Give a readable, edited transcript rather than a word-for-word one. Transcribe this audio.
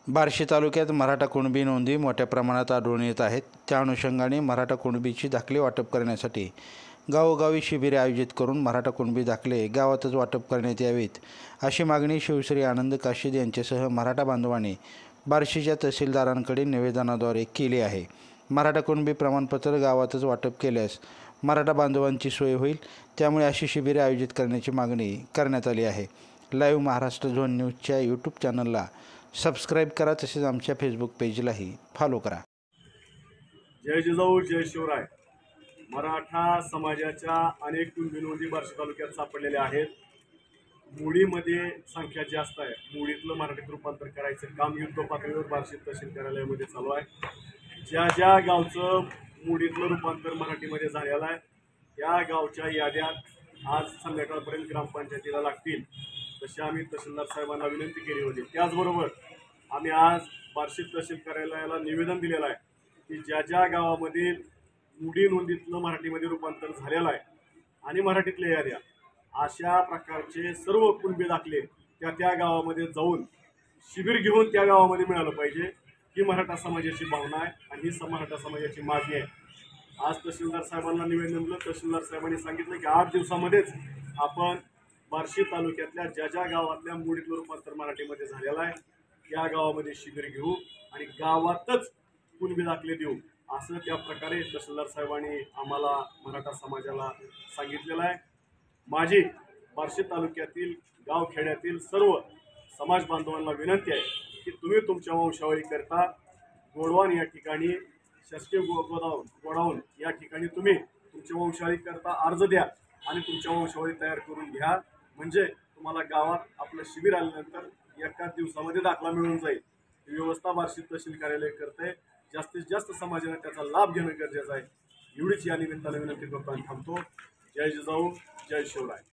बार्शी तालुक्यात मराठा कुणबी नोंदी मोठ्या प्रमाणात आढळून येत आहेत। त्या अनुषंगाने मराठा कुणबीची दाखले वाटप करण्यासाठी गावोगावी शिबिरे आयोजित करून मराठा कुणबी दाखले गावातच वाटप करण्यात यावेत, अशी मागणी शिवश्री आनंद काशीद यांच्यासह मराठा बांधवांनी बार्शीच्या तहसीलदारांकडे निवेदनाद्वारे केली आहे। मराठा कुणबी प्रमाणपत्र गावातच वाटप केल्यास मराठा बांधवांची सोय होईल, त्यामुळे अशी शिबिरे आयोजित करण्याची मागणी करण्यात आली आहे। लाईव्ह महाराष्ट्र झोन न्यूजच्या यूट्यूब चॅनलला सबस्क्राईब करा, तसेच आमच्या फेसबुक पेजलाही फॉलो करा। जय जिजाऊ जय शिवराय। मराठा समाजाच्या अनेक कुणबी नोंदी बार्शी तालुक्यात सापडलेल्या आहेत। मुळीमध्ये संख्या जास्त आहे। मुळीतलं मराठीत रूपांतर करायचं काम युद्ध पातळीवर बार्शी तहसील कार्यालयामध्ये चालू आहे। ज्या ज्या गावचं मुळीतलं रूपांतर मराठीमध्ये झालेलं आहे त्या गावच्या याद्या आज संध्याकाळपर्यंत ग्रामपंचायतीला लागतील, तशी आम्ही तहसीलदार साहेबांना विनंती केली होती। त्याचबरोबर आम्ही आज बार्शी तहसील कार्यालयाला निवेदन दिलेलं आहे की ज्या ज्या गावामध्ये मुडी नोंदीतलं मराठीमध्ये रूपांतर झालेलं आहे आणि मराठीतल्या याद्या अशा प्रकारचे सर्व कुणबी दाखले त्या गावामध्ये जाऊन शिबिर घेऊन त्या गावामध्ये मिळालं पाहिजे, ही मराठा समाजाची भावना आहे आणि ही मराठा समाजाची मागणी आहे। आज तहसीलदार साहेबांना निवेदन दिलं। तहसीलदार साहेबांनी सांगितलं की 8 दिवसामध्येच आपण बार्शी तालुक्यातल्या ज्या ज्या गावातल्या मुडीतलं रूपांतर मराठीमध्ये झालेलं आहे त्या गावामध्ये शिबिर घेऊ आणि गावातच कुणबी दाखले देऊ, असं त्या प्रकारे तहसीलदार साहेबांनी आम्हाला मराठा समाजाला सांगितलेलं आहे। माझी बार्शी तालुक्यातील गावखेड्यातील सर्व समाज बांधवांना विनंती आहे की तुम्ही तुमच्या वंशावळीकरता गोडवान या ठिकाणी शासकीय गोडाऊन या ठिकाणी तुम्ही तुमच्या वंशावळीकरता अर्ज द्या आणि तुमच्या वंशावळी तयार करून घ्या, म्हणजे तुम्हाला गावात आपलं शिबिर आल्यानंतर एकाच दिवसामध्ये दाखला मिळून जाईल। ही व्यवस्था बार्शी तहसील कार्यालय करते। जास्तीत जास्त समाजाने त्याचा लाभ घेणं गरजेचं आहे। एवढीच या निमित्ताने विनंती करतो आणि थांबतो। जय जिजाऊ जय शिवराय।